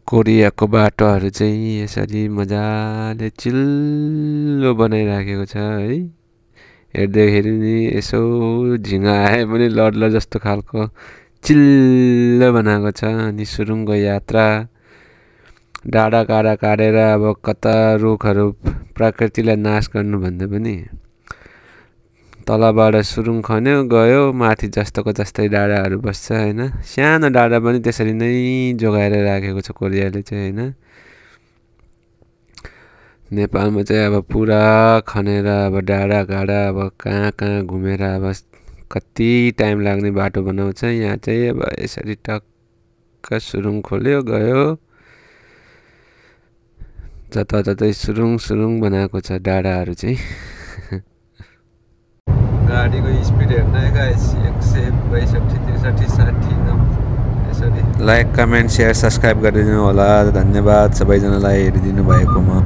कोरियाको बाटोहरू चाहिँ यसरी मजाले चिल्लो बनाइराखेको छ है। हेर्दाखेरि नि यसो झिँगा आए पनि लड्ला जस्तो खालको चिल्लो बनाएको छ। अनि सुरुङको यात्रा डाँडा काँडा काटेर अब कता रुखहरू प्रकृतिलाई नाश गर्नुभन्दा पनि तलबाट सुरुङ खन्यो गयो, माथि जस्तोको जस्तै डाँडाहरू बस्छ होइन। सानो डाँडा पनि त्यसरी नै जोगाएर राखेको छ कोरियाले चाहिँ होइन। नेपालमा चाहिँ अब पुरा खनेर अब डाँडा काँडा अब कहाँ कहाँ घुमेर अब कति टाइम लाग्ने बाटो बनाउँछ। यहाँ चाहिँ अब यसरी टक्क सुरुङ खोल्यो गयो, जताततै सुरुङ सुरुङ बनाएको छ डाँडाहरू चाहिँ। गाडीको स्पिड हेर्नु है गाइस, 162, 63, 60 यसरी। लाइक कमेन्ट सेयर सब्सक्राइब गरिदिनु होला। धन्यवाद सबैजनालाई हेरिदिनु भएकोमा।